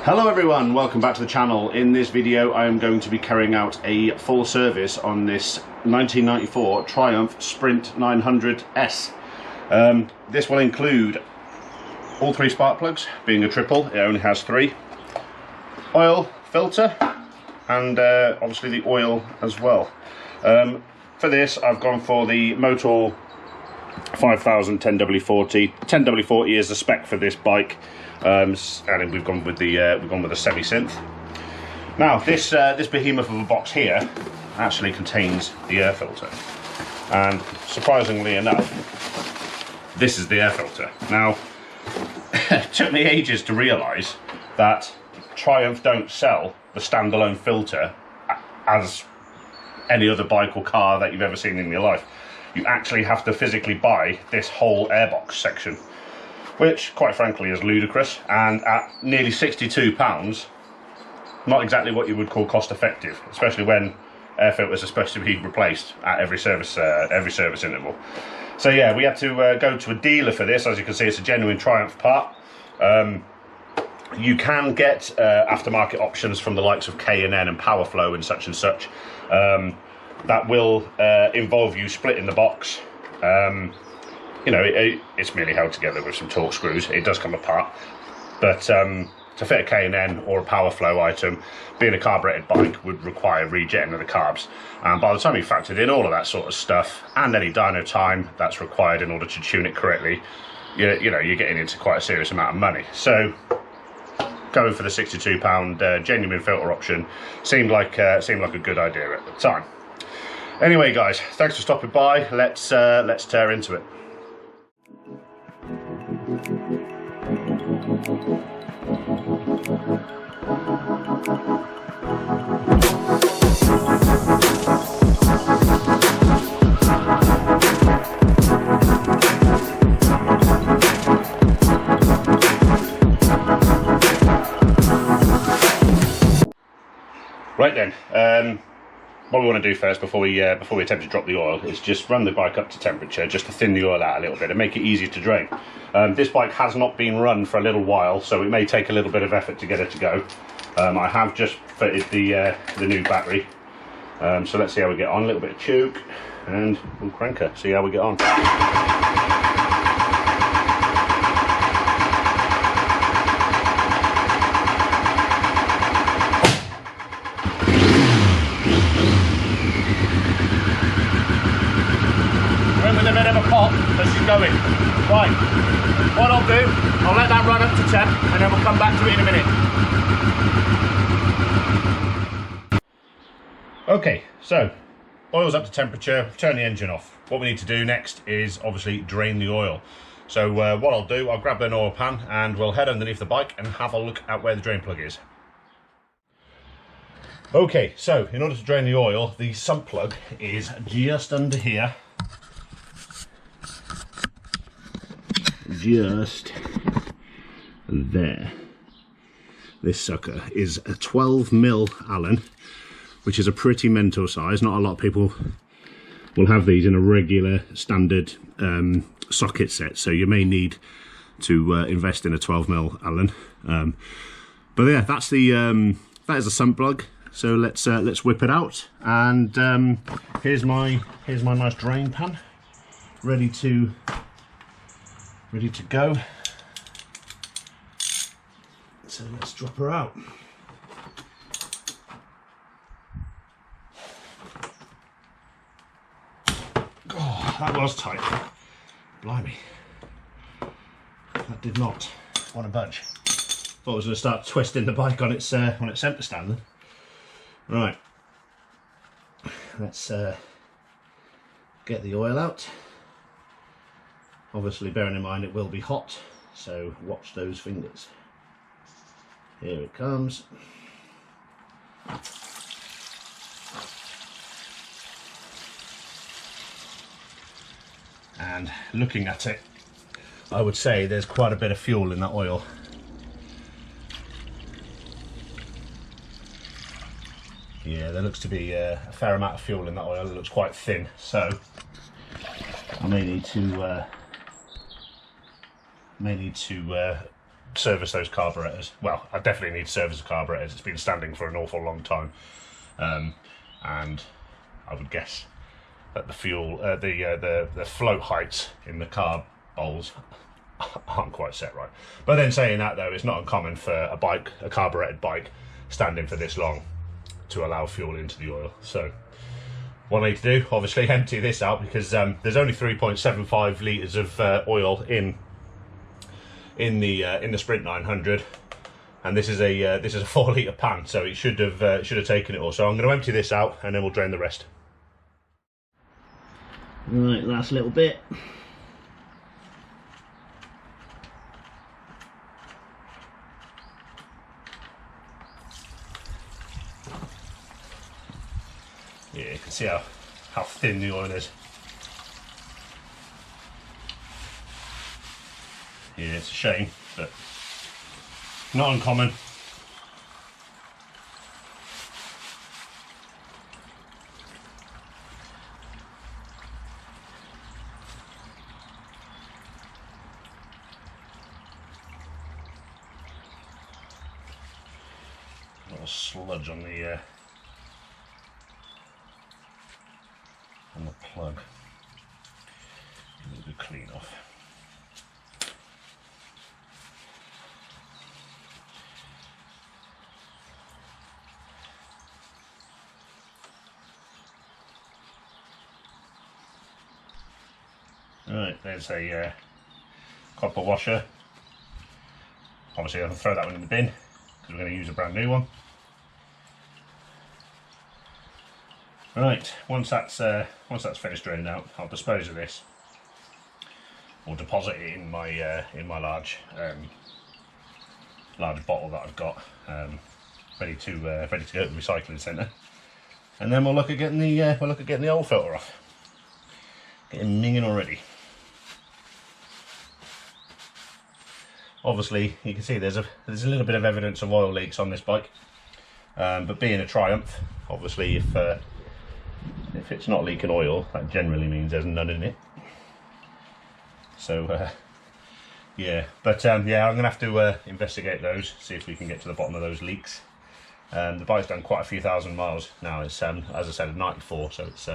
Hello everyone, welcome back to the channel. In this video I am going to be carrying out a full service on this 1994 Triumph Sprint 900S. This will include all three spark plugs, being a triple, it only has three, oil, filter, and obviously the oil as well. For this I've gone for the Motul 5000 10W40. 10W40 is the spec for this bike. And we've gone with the semi-synth. Now this behemoth of a box here actually contains the air filter, and surprisingly enough, this is the air filter. Now it took me ages to realise that Triumph don't sell the standalone filter as any other bike or car that you've ever seen in your life. You actually have to physically buy this whole airbox section, which quite frankly is ludicrous, and at nearly £62, not exactly what you would call cost effective, especially when air filters are supposed to be replaced at every service interval. So yeah, we had to go to a dealer for this. As you can see, it's a genuine Triumph part. You can get aftermarket options from the likes of K&N and Powerflow and such. That will involve you splitting the box. You know, it's merely held together with some Torx screws. It does come apart, but to fit a K&N or a Powerflow item, being a carburetted bike would require rejetting of the carbs, and by the time you factored in all of that sort of stuff and any dyno time that's required in order to tune it correctly, you know, you're getting into quite a serious amount of money. So going for the £62 genuine filter option seemed like a good idea at the time. Anyway guys, thanks for stopping by. Let's tear into it. Right then, what we want to do first before we attempt to drop the oil is just run the bike up to temperature, just to thin the oil out a little bit and make it easier to drain. This bike has not been run for a little while, so it may take a little bit of effort to get it to go. I have just fitted the new battery, so let's see how we get on. A little bit of choke and we'll crank her, see how we get on. With a bit of a pop as she's going. Right, what I'll do, I'll let that run up to temp and then we'll come back to it in a minute. Okay, so oil's up to temperature, turn the engine off. What we need to do next is obviously drain the oil. So what I'll do, I'll grab an oil pan and we'll head underneath the bike and have a look at where the drain plug is. Okay, so in order to drain the oil, the sump plug is just under here. Just there. This sucker is a 12mm Allen, which is a pretty mental size. Not a lot of people will have these in a regular standard socket set, so you may need to invest in a 12mm Allen. But yeah, that's the that is a sump plug. So let's whip it out, and here's my nice drain pan, ready to go. So let's drop her out. Oh, that was tight. Blimey. That did not want to budge. Thought I was going to start twisting the bike on its centre stand then. Right. Let's get the oil out. Obviously bearing in mind it will be hot, so watch those fingers. Here it comes. And looking at it, I would say there's quite a bit of fuel in that oil. Yeah, there looks to be a fair amount of fuel in that oil. It looks quite thin, so I may need to service those carburetors. Well, I definitely need to service the carburetors. It's been standing for an awful long time, and I would guess that the fuel, the float heights in the carb bowls aren't quite set right. But then saying that though, it's not uncommon for a carburetted bike, standing for this long to allow fuel into the oil. So what I need to do, obviously, empty this out, because there's only 3.75 litres of oil in the Sprint 900, and this is a 4 litre pan, so it should have taken it all. So I'm going to empty this out, and then we'll drain the rest. Right, last little bit. Yeah, you can see how thin the oil is. Yeah, it's a shame, but not uncommon. A little sludge on the plug. Give it a good clean off. Right, there's a copper washer. Obviously I'll throw that one in the bin because we're going to use a brand new one. Right, once that's finished draining out, I'll dispose of this, or deposit it in my large bottle that I've got ready to go to the recycling centre, and then we'll look at getting the oil filter off. Getting minging already. Obviously, you can see there's a little bit of evidence of oil leaks on this bike, but being a Triumph, obviously if it's not leaking oil, that generally means there's none in it. So yeah, but yeah, I'm gonna have to investigate those, see if we can get to the bottom of those leaks. The bike's done quite a few thousand miles now. It's as I said, 94, so it's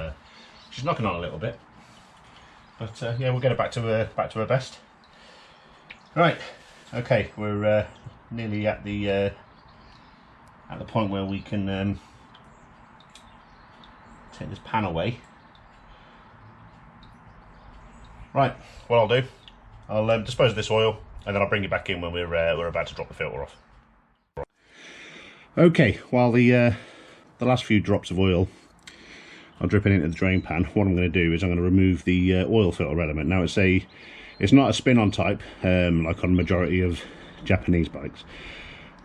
she's knocking on a little bit. But yeah, we'll get it back to her best. Right, okay, we're nearly at the point where we can take this pan away. Right, what I'll do, I'll dispose of this oil, and then I'll bring it back in when we're about to drop the filter off. Okay, while the last few drops of oil are dripping into the drain pan, what I'm going to do is I'm going to remove the oil filter element. Now it's not a spin-on type like on a majority of Japanese bikes.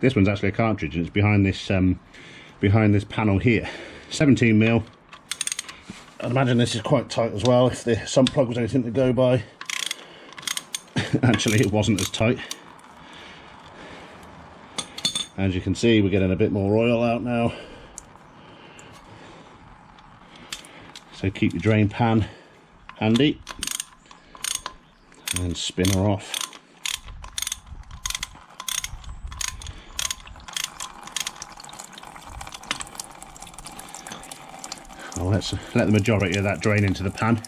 This one's actually a cartridge, and it's behind this panel here. 17mm. I'd imagine this is quite tight as well, if the sump plug was anything to go by. Actually, it wasn't as tight. As you can see, we're getting a bit more oil out now. So keep your drain pan handy and spin her off. Well, let's let the majority of that drain into the pan,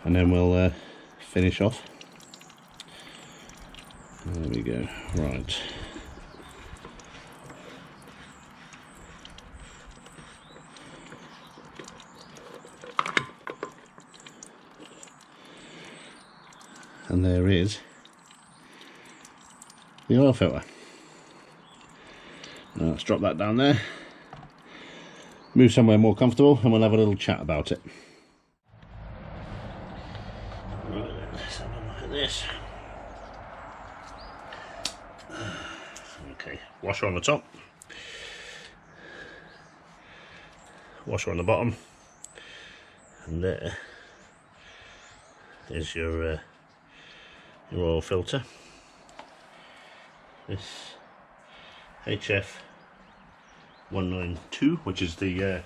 and then we'll finish off. There we go. Right. And there is the oil filter. Now let's drop that down there, move somewhere more comfortable, and we'll have a little chat about it. Right, let's have a look at this. Okay, washer on the top, washer on the bottom, and there is your oil filter. This HF 192, which is the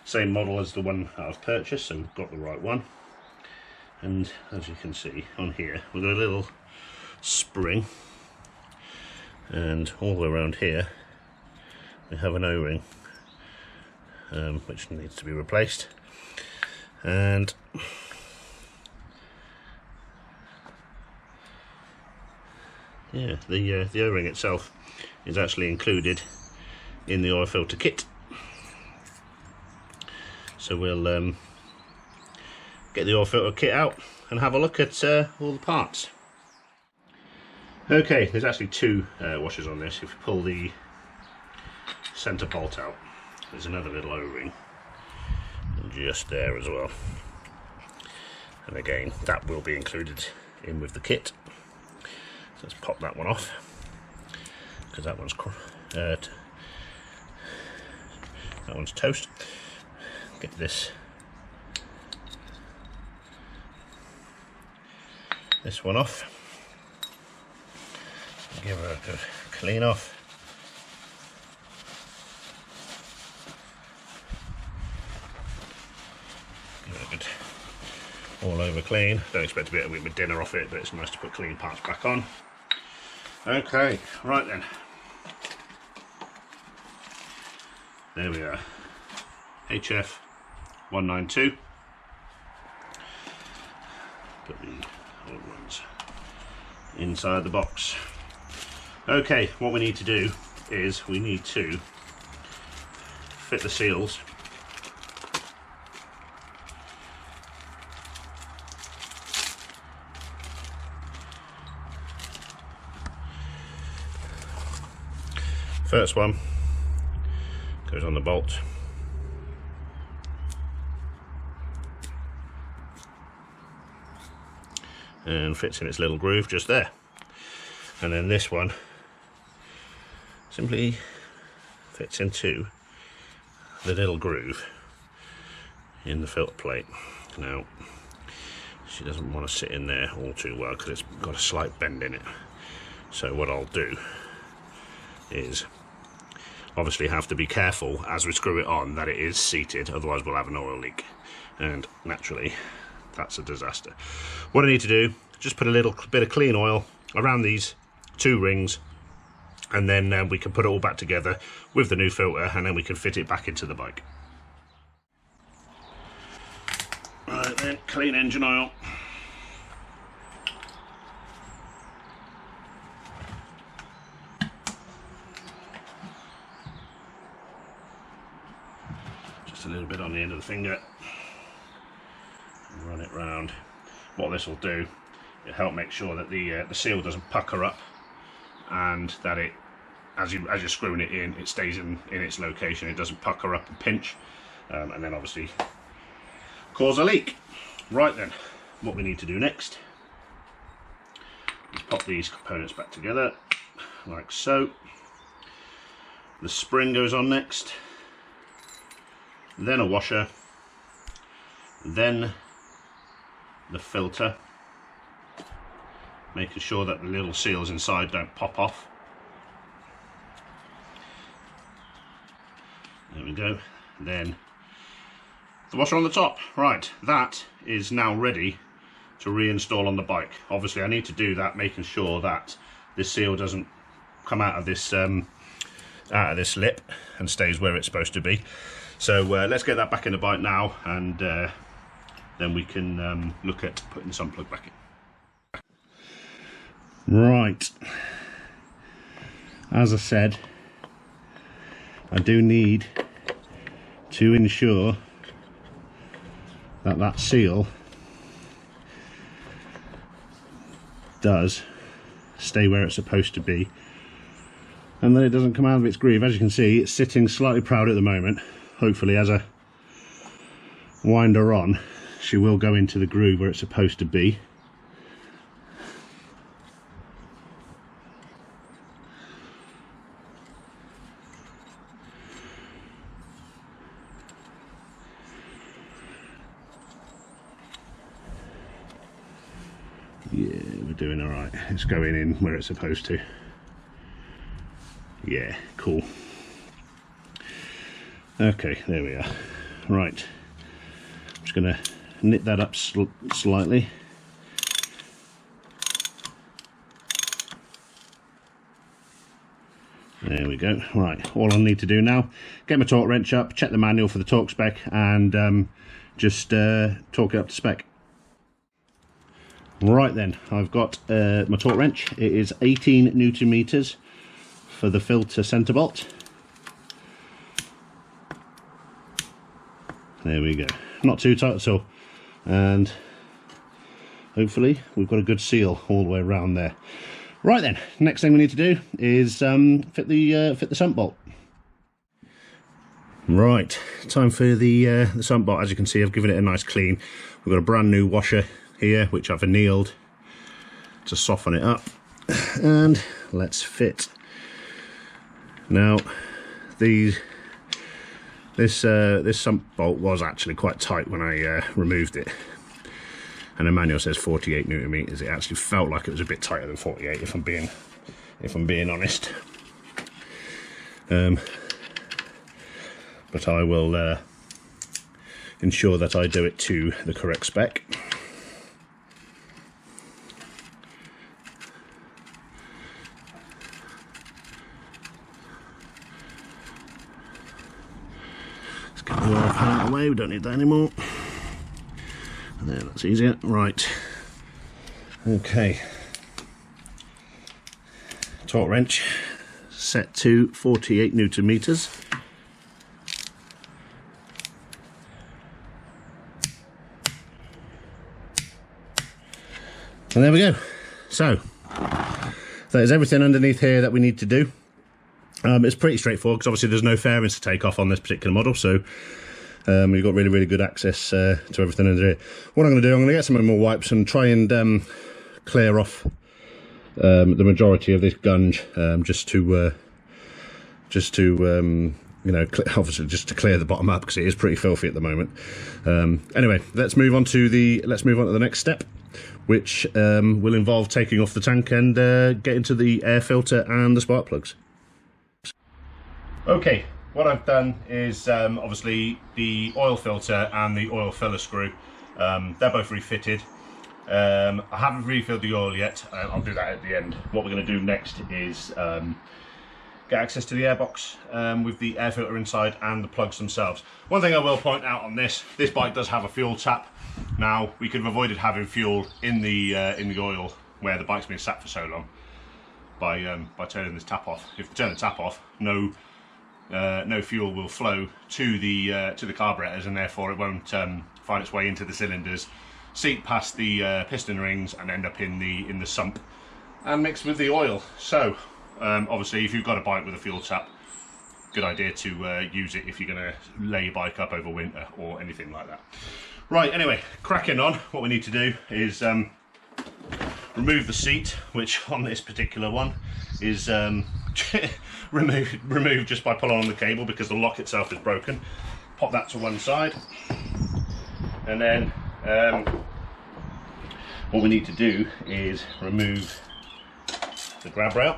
same model as the one that I've purchased, so we've got the right one. And as you can see on here, we've got a little spring And all the way around here we have an O-ring which needs to be replaced, and yeah, the O-ring itself is actually included in the oil filter kit. So we'll get the oil filter kit out and have a look at all the parts. Okay, there's actually two washers on this. If you pull the centre bolt out, there's another little O-ring just there as well, and again that will be included in with the kit. So let's pop that one off, because that one's toast. Get this one off, give her a good clean off. Good all over clean. Don't expect to be able to get my dinner off it, but it's nice to put clean parts back on. Okay, right then. There we are. HF 192. Put the old ones inside the box. Okay, what we need to do is we need to fit the seals first one goes on the bolt, and fits in its little groove just there, and then this one simply fits into the little groove in the filter plate. Now she doesn't want to sit in there all too well because it's got a slight bend in it, so what I'll do is obviously have to be careful as we screw it on that it is seated, otherwise we'll have an oil leak, and naturally that's a disaster. What I need to do, just put a little bit of clean oil around these two rings, and then we can put it all back together with the new filter, and then we can fit it back into the bike. Right then, clean engine oil. A little bit on the end of the finger, and run it round. What this will do, it'll help make sure that the seal doesn't pucker up, and that it, as you're screwing it in, it stays in its location. It doesn't pucker up and pinch, and then obviously cause a leak. Right then, what we need to do next is pop these components back together like so. The spring goes on next, then a washer, then the filter, making sure that the little seals inside don't pop off. There we go. Then the washer on the top. Right, that is now ready to reinstall on the bike. Obviously I need to do that, making sure that this seal doesn't come out of this lip and stays where it's supposed to be. So let's get that back in the bike now, and then we can look at putting the sun plug back in. Right, as I said, I do need to ensure that that seal does stay where it's supposed to be, and that it doesn't come out of its groove. As you can see, it's sitting slightly proud at the moment. Hopefully as I wind her on, she will go into the groove where it's supposed to be. Yeah, we're doing all right. It's going in where it's supposed to. Yeah, cool. Okay, there we are. Right, I'm just going to knit that up slightly. There we go. Right, all I need to do now, get my torque wrench up, check the manual for the torque spec, and just torque it up to spec. Right then, I've got my torque wrench. It is 18 Newton meters for the filter centre bolt. There we go. Not too tight at all. And hopefully we've got a good seal all the way around there. Right then, next thing we need to do is fit the sump bolt. Right, time for the sump bolt. As you can see, I've given it a nice clean. We've got a brand new washer here, which I've annealed to soften it up. And let's fit. Now, this sump bolt was actually quite tight when I removed it. And the manual says 48 Newton meters. It actually felt like it was a bit tighter than 48, if I'm being honest. But I will ensure that I do it to the correct spec. Let's get the oil pan out of the way. We don't need that anymore. There, that's easier. Right. Okay. Torque wrench set to 48 Newton meters. And there we go. So that is everything underneath here that we need to do. It's pretty straightforward because obviously there's no fairings to take off on this particular model, so you've got really good access to everything under here. What I'm going to do, I'm going to get some more wipes and try and clear off the majority of this gunge, just to you know, obviously just to clear the bottom up because it is pretty filthy at the moment. Anyway, let's move on to the next step, which will involve taking off the tank and getting to the air filter and the spark plugs. Okay. What I've done is obviously the oil filter and the oil filler screw, they're both refitted. I haven't refilled the oil yet. I'll do that at the end. What we're going to do next is get access to the airbox with the air filter inside and the plugs themselves. One thing I will point out on this bike does have a fuel tap. Now, we could have avoided having fuel in the oil where the bike's been sat for so long by turning this tap off. If we turn the tap off, no fuel will flow to the carburetors, and therefore it won't find its way into the cylinders, seep past the piston rings, and end up in the sump and mix with the oil. So obviously, if you've got a bike with a fuel tap, good idea to use it if you're going to lay your bike up over winter or anything like that. Right, anyway, cracking on. What we need to do is remove the seat, which on this particular one is removed just by pulling on the cable because the lock itself is broken. Pop that to one side, and then what we need to do is remove the grab rail.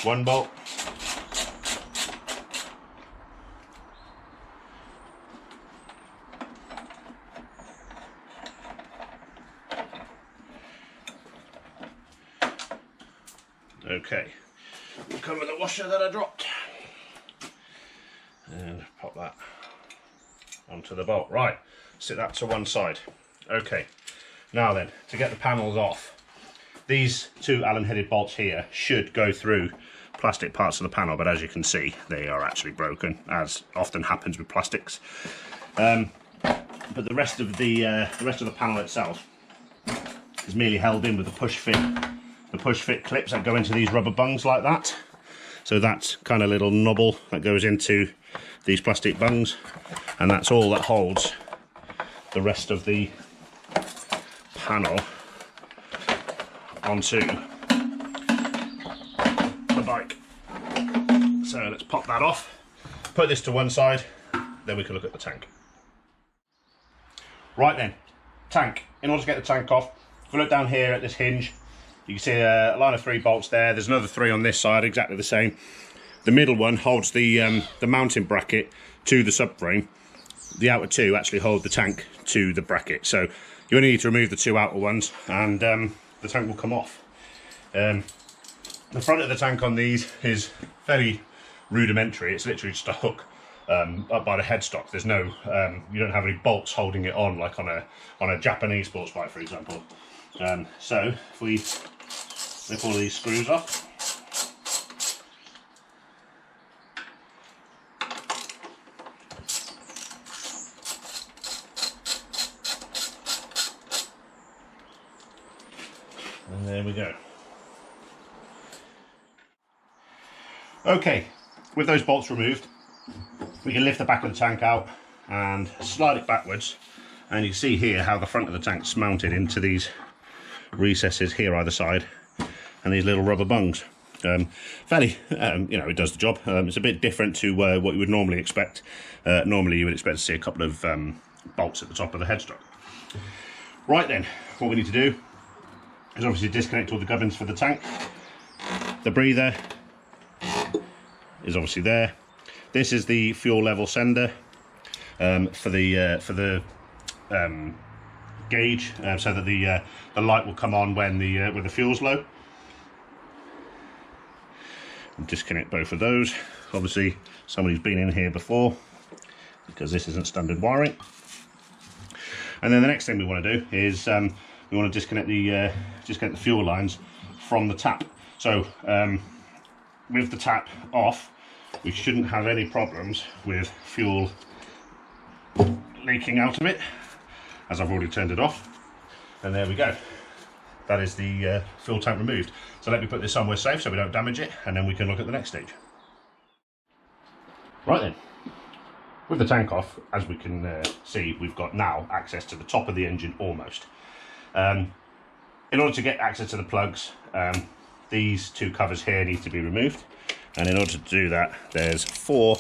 One bolt. Okay, we'll come with the washer that I dropped and pop that onto the bolt. Right, sit that to one side. Okay, now then, to get the panels off, these two Allen headed bolts here should go through plastic parts of the panel, but as you can see, they are actually broken, as often happens with plastics. But the rest of the panel itself is merely held in with the push fit clips that go into these rubber bungs like that. So that's kind of little knobble that goes into these plastic bungs, and that's all that holds the rest of the panel onto the bike. So let's pop that off, put this to one side, then we can look at the tank. Right then, tank. In order to get the tank off, if we look down here at this hinge, you can see a line of 3 bolts there. There's another 3 on this side, exactly the same. The middle one holds the mounting bracket to the subframe. The outer 2 actually hold the tank to the bracket. So You only need to remove the two outer ones and the tank will come off. The front of the tank on these is very rudimentary. It's literally just a hook up by the headstock. There's no, you don't have any bolts holding it on like on a Japanese sports bike, for example. So if we lift all these screws off, and there we go. Okay, with those bolts removed, we can lift the back of the tank out and slide it backwards, and you can see here how the front of the tank's mounted into these recesses here either side, and these little rubber bungs. Fairly, you know, it does the job. It's a bit different to what you would normally expect. Normally you would expect to see a couple of bolts at the top of the headstock. Right then, what we need to do is obviously disconnect all the gubbins for the tank. The breather is obviously there. This is the fuel level sender for the gauge, so that the light will come on when the fuel's low. And disconnect both of those. Obviously, somebody's been in here before because this isn't standard wiring. And then the next thing we want to do is we want to disconnect the fuel lines from the tap. So with the tap off, we shouldn't have any problems with fuel leaking out of it, as I've already turned it off. And there we go. That is the fuel tank removed. So let me put this somewhere safe so we don't damage it, and then we can look at the next stage. Right then, with the tank off, as we can see, we've got now access to the top of the engine almost. In order to get access to the plugs, these two covers here need to be removed, and in order to do that, there's 4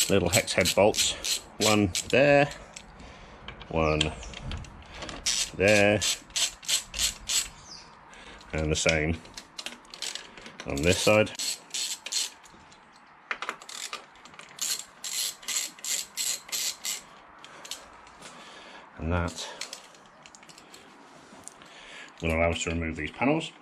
little hex head bolts. One there, one there, and the same on this side. And that will allow us to remove these panels.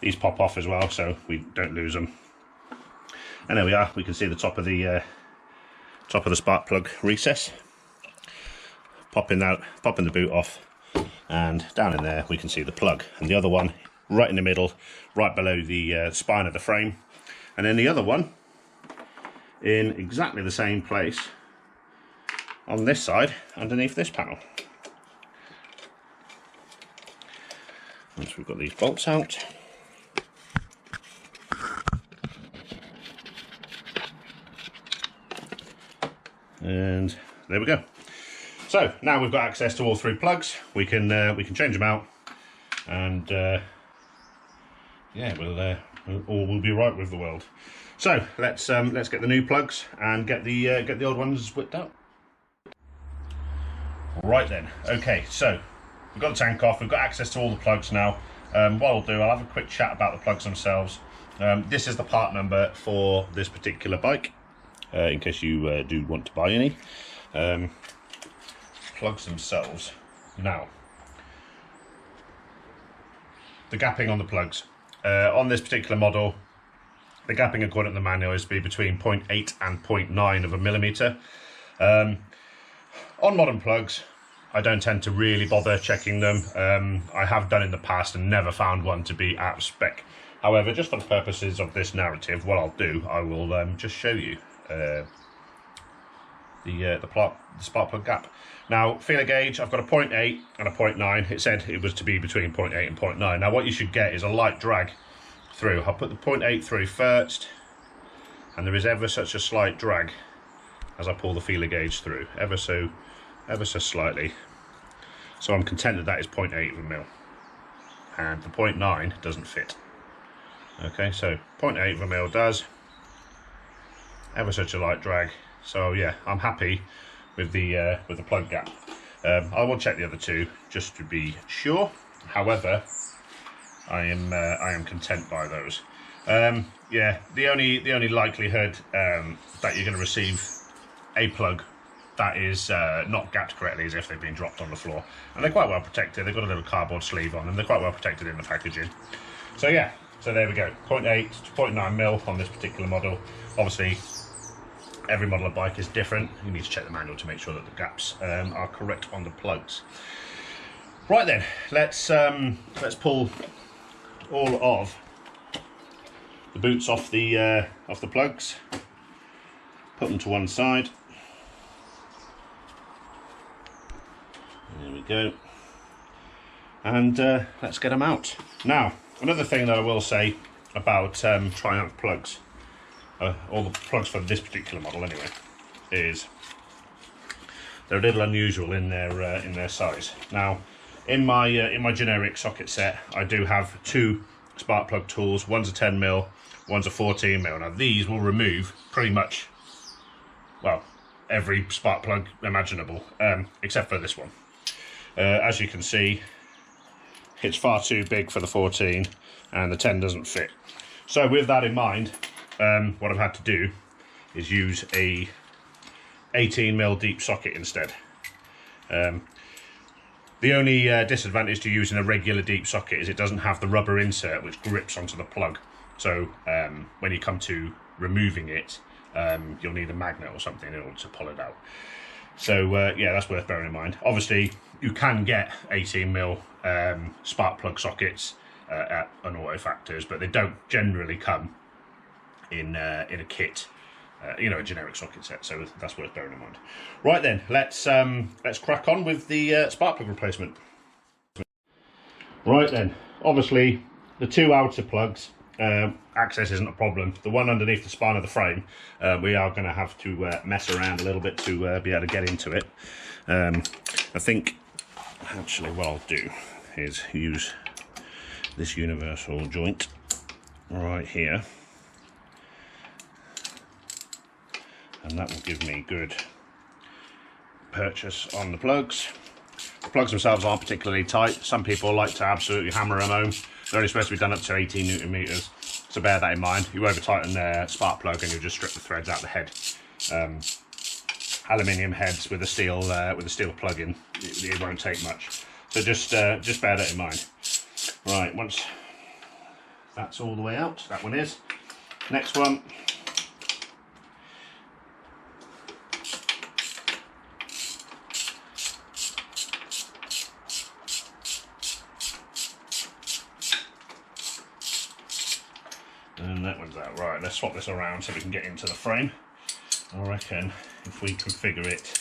These pop off as well, so we don't lose them. And there we are. We can see the top of the spark plug recess. Popping the boot off, and down in there we can see the plug, and the other one right in the middle, right below the spine of the frame, and then the other one in exactly the same place on this side, underneath this panel. Once we've got these bolts out, and there we go. So now we've got access to all 3 plugs. We can change them out, and yeah, all will be right with the world. So let's get the new plugs and get the old ones whipped out. Right then, okay, so we've got the tank off. We've got access to all the plugs now. What I'll do, I'll have a quick chat about the plugs themselves. This is the part number for this particular bike, in case you do want to buy any. Plugs themselves. Now, the gapping on the plugs. On this particular model, the gapping according to the manual is to be between 0.8 and 0.9 of a millimetre. On modern plugs, I don't tend to really bother checking them. I have done in the past and never found one to be out of spec. However, just for the purposes of this narrative, what I'll do, I will just show you the spark plug gap. Now, feeler gauge, I've got a 0.8 and a 0.9. It said it was to be between 0.8 and 0.9. Now, what you should get is a light drag through. I'll put the 0.8 through first, and there is ever such a slight drag as I pull the feeler gauge through, ever so slightly. So I'm content that is 0.8 of a mil, and the 0.9 doesn't fit. Okay, so 0.8 of a mil does, ever such a light drag. So yeah, I'm happy with the plug gap. I will check the other two just to be sure. However, I am content by those. Yeah, the only likelihood that you're going to receive a plug that is not gapped correctly is if they've been dropped on the floor, and they're quite well protected. They've got a little cardboard sleeve on them. They're quite well protected in the packaging. So yeah, so there we go. 0.8 to 0.9 mil on this particular model. Obviously, every model of bike is different. You need to check the manual to make sure that the gaps are correct on the plugs. Right then, let's pull all of the boots off the plugs. Put them to one side. There we go. And let's get them out. Now, another thing that I will say about Triumph plugs, all the plugs for this particular model anyway, is they're a little unusual in their size. Now, in my generic socket set, I do have two spark plug tools. One's a 10mm, one's a 14mm. Now these will remove pretty much, well, every spark plug imaginable, except for this one. As you can see, it's far too big for the 14 and the 10 doesn't fit. So with that in mind, what I've had to do is use a 18mm deep socket instead. The only disadvantage to using a regular deep socket is it doesn't have the rubber insert which grips onto the plug. So when you come to removing it, you'll need a magnet or something in order to pull it out. So yeah, that's worth bearing in mind. Obviously, you can get 18mm spark plug sockets at an Auto Factors, but they don't generally come in a kit, you know, a generic socket set. So that's worth bearing in mind. Right then, let's crack on with the spark plug replacement. Right then, obviously the two outer plugs, access isn't a problem. The one underneath the spine of the frame, we are going to have to mess around a little bit to be able to get into it. I think actually what I'll do is use this universal joint right here, and that will give me good purchase on the plugs. The plugs themselves aren't particularly tight. Some people like to absolutely hammer them home. They're only supposed to be done up to 18 Newton meters, so bear that in mind. You over tighten the spark plug and you'll just strip the threads out the head. Aluminium heads with a steel plug-in, it won't take much. So just bear that in mind. Right, once that's all the way out, that one is. Next one. And that one's out. Right, let's swap this around so we can get into the frame. I reckon if we configure it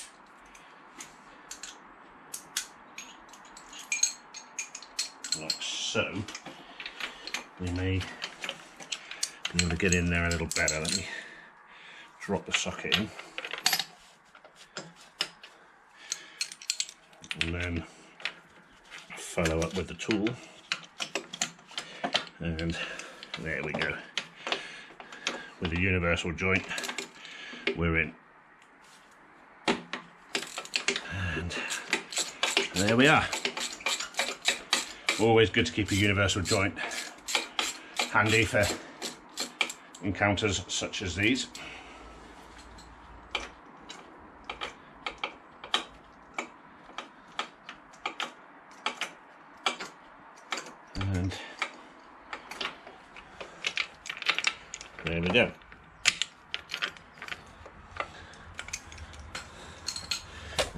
like so, we may be able to get in there a little better. Let me drop the socket in. And then follow up with the tool. And there we go. With the universal joint, we're in. And there we are. Always good to keep a universal joint handy for encounters such as these. And there we go.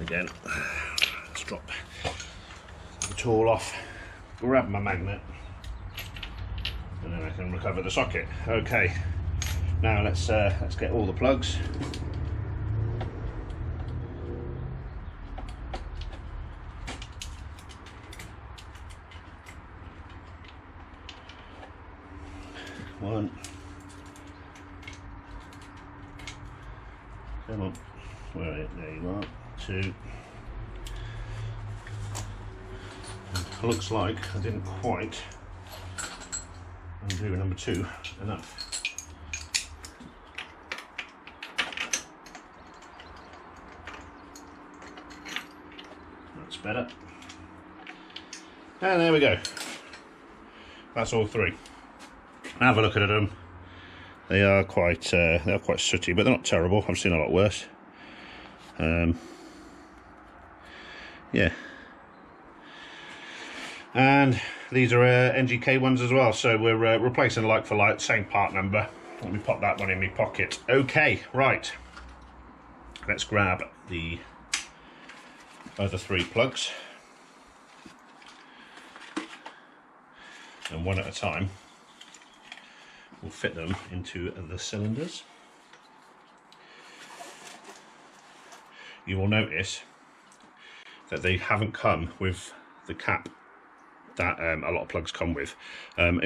Again, let's drop the tool off, grab my magnet, and then I can recover the socket. Okay, now let's get all the plugs. One. Come on, where are you? There you are. Two. It looks like I didn't quite undo number two enough. That's better. And there we go. that's all three. Have a look at them. They are quite sooty, but they're not terrible. I've seen a lot worse. Yeah. And these are NGK ones as well, so we're replacing like for like, same part number. Let me pop that one in my pocket. Okay, right. Let's grab the other three plugs. And one at a time, we'll fit them into the cylinders. You will notice that they haven't come with the cap that a lot of plugs come with. On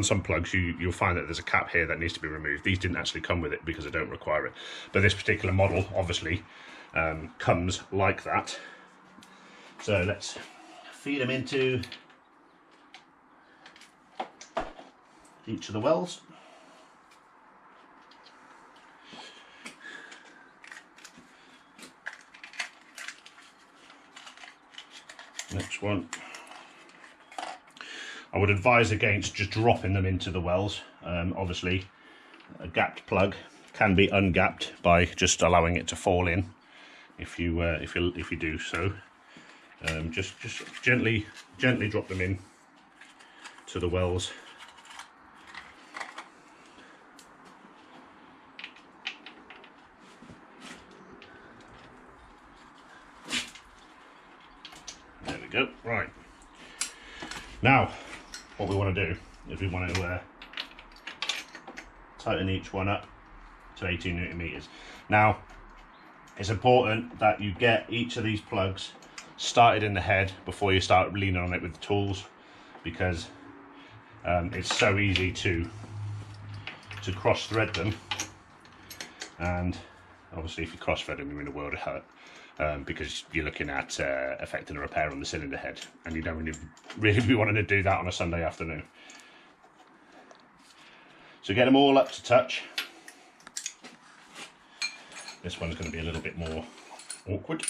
some plugs you'll find that there's a cap here that needs to be removed. These didn't actually come with it because they don't require it, but this particular model obviously comes like that. So let's feed them into each of the wells. Next one. I would advise against just dropping them into the wells. Obviously, a gapped plug can be ungapped by just allowing it to fall in. If you do so, just gently drop them in to the wells. There we go. Right. Now, what we want to do is we want to tighten each one up to 18 Newton meters. Now, it's important that you get each of these plugs started in the head before you start leaning on it with the tools, because it's so easy to cross thread them, and obviously if you cross thread them you're in a world of hurt, because you're looking at affecting a repair on the cylinder head, and you don't really be wanting to do that on a Sunday afternoon. So get them all up to touch. This one's going to be a little bit more awkward.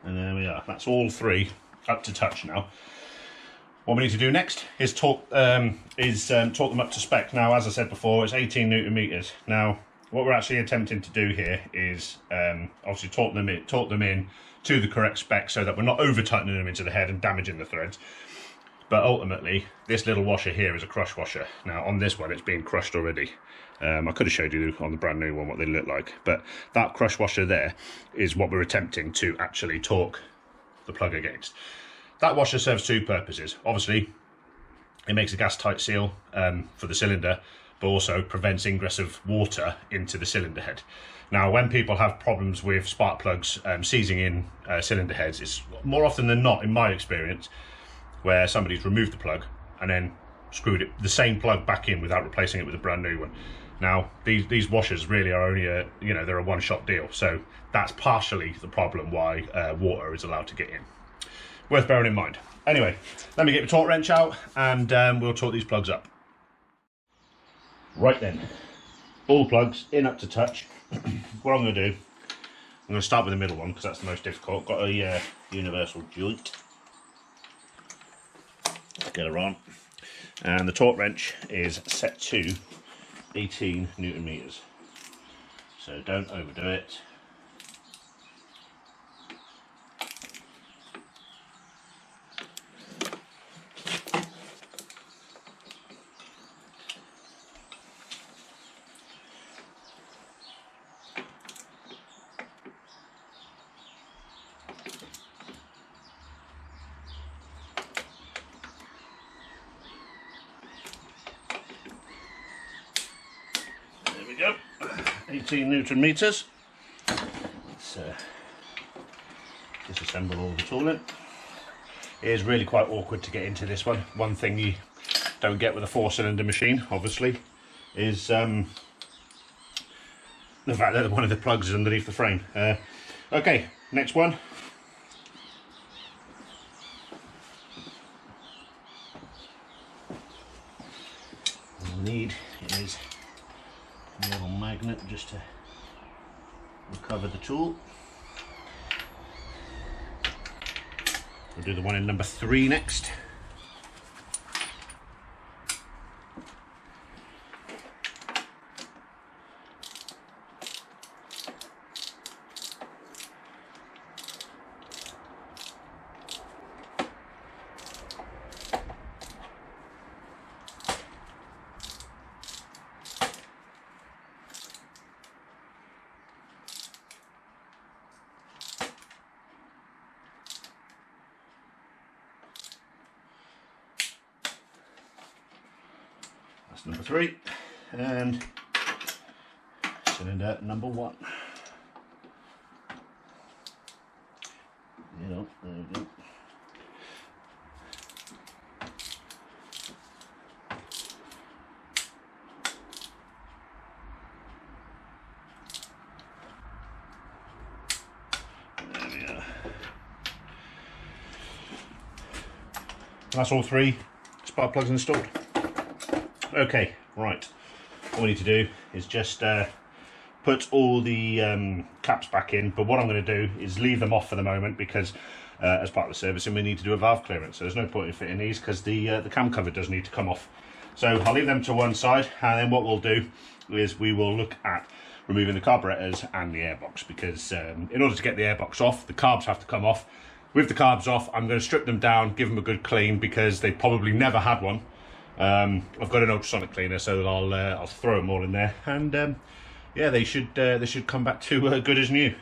And there we are. That's all three up to touch now. What we need to do next is torque them up to spec. Now, as I said before, it's 18 Newton meters. Now, what we're actually attempting to do here is obviously torque them in to the correct spec, so that we're not over tightening them into the head and damaging the threads. But ultimately, this little washer here is a crush washer. Now, on this one, it's been crushed already. I could have showed you on the brand new one what they look like, but that crush washer there is what we're attempting to actually torque the plug against. That washer serves two purposes. Obviously, it makes a gas tight seal for the cylinder, but also prevents ingress of water into the cylinder head. Now, when people have problems with spark plugs seizing in cylinder heads, it's more often than not, in my experience, where somebody's removed the plug and then screwed the same plug back in without replacing it with a brand new one. Now, these washers really are only they're a one-shot deal, so that's partially the problem why water is allowed to get in. Worth bearing in mind. Anyway, let me get the torque wrench out and we'll torque these plugs up. Right then, all plugs in up to touch. What I'm going to do, I'm going to start with the middle one because that's the most difficult. Got a universal joint. Get her on, and the torque wrench is set to 18 Newton meters, so don't overdo it. Yep, 18 Newton meters. Let's disassemble all the tooling. It is really quite awkward to get into this one. One thing you don't get with a 4-cylinder machine, obviously, is the fact that one of the plugs is underneath the frame. Okay, next one. All we need is a little magnet just to recover the tool. We'll do the one in number 3 next. That's number 3, and cylinder number 1. There we go. There we are. That's all 3 spark plugs installed. Okay, right, all we need to do is just put all the caps back in, but what I'm going to do is leave them off for the moment because as part of the servicing we need to do a valve clearance, so there's no point in fitting these because the cam cover does need to come off. So I'll leave them to one side, and then what we'll do is we will look at removing the carburetors and the airbox, because in order to get the airbox off, the carbs have to come off. With the carbs off, I'm going to strip them down, give them a good clean, because they probably never had one. I've got an ultrasonic cleaner, so I'll throw them all in there, and yeah, they should come back to good as new.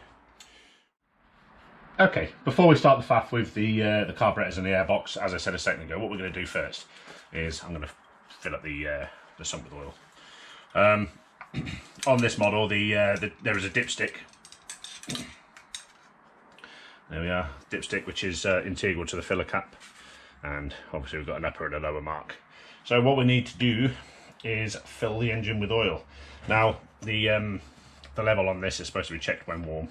Okay, before we start the faff with the carburetors and the airbox, as I said a second ago, what we're going to do first is I'm going to fill up the sump with oil. On this model, there is a dipstick. There we are, dipstick, which is integral to the filler cap, and obviously we've got an upper and a lower mark. So what we need to do is fill the engine with oil. Now the level on this is supposed to be checked when warm,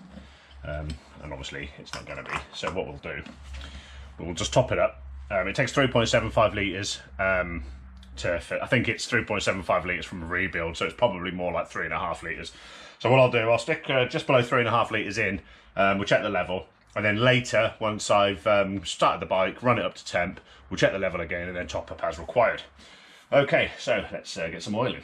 and obviously it's not going to be. So what we'll do, we'll just top it up. It takes 3.75 litres to fit. I think it's 3.75 litres from a rebuild, so it's probably more like 3.5 litres. So what I'll do, I'll stick just below 3.5 litres in. We'll check the level, and then later, once I've started the bike, run it up to temp, we'll check the level again and then top up as required. Okay, so let's get some oil in.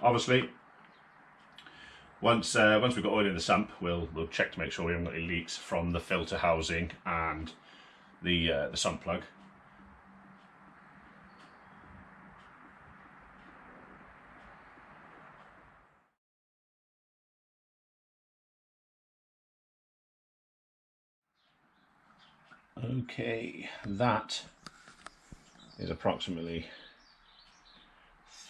Obviously, once we've got oil in the sump, we'll check to make sure we haven't got any leaks from the filter housing and the sump plug. Okay, that is approximately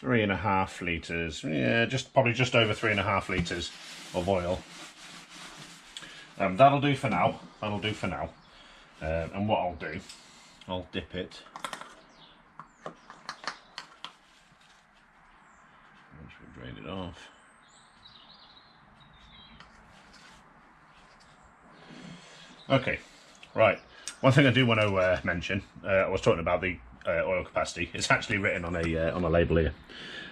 3.5 litres, yeah, probably just over 3.5 litres of oil. That'll do for now, and what I'll do, I'll dip it. Once we drain it off. Okay, right. One thing I do want to mention, I was talking about the oil capacity. It's actually written on a label here.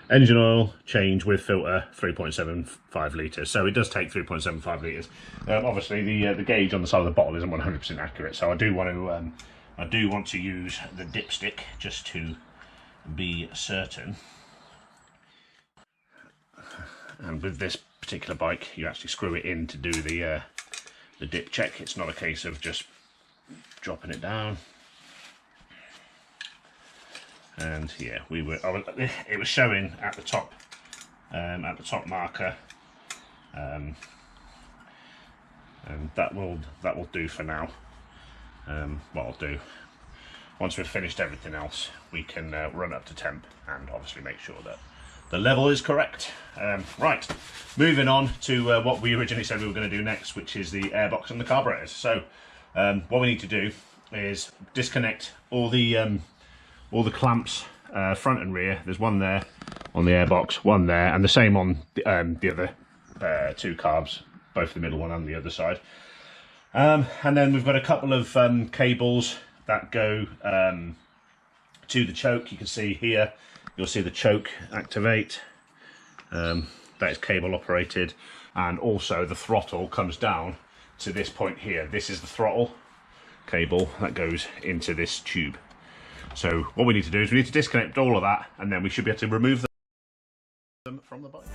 Engine oil change with filter 3.75 litres. So it does take 3.75 litres. Obviously, the gauge on the side of the bottle isn't 100% accurate. So I do want to use the dipstick just to be certain. And with this particular bike, you actually screw it in to do the dip check. It's not a case of just dropping it down. And yeah, it was showing at the top marker, and that will do for now. What I'll do, once we've finished everything else, we can run up to temp and obviously make sure that the level is correct. Right, moving on to what we originally said we were going to do next, which is the airbox and the carburetors. So what we need to do is disconnect all the clamps, front and rear. There's one there on the airbox, one there, and the same on the other two carbs, both the middle one and the other side. And then we've got a couple of cables that go to the choke. You can see here, you'll see the choke activate. That is cable operated, and also the throttle comes down to this point here. This is the throttle cable that goes into this tube. So what we need to do is we need to disconnect all of that, and then we should be able to remove them from the bike.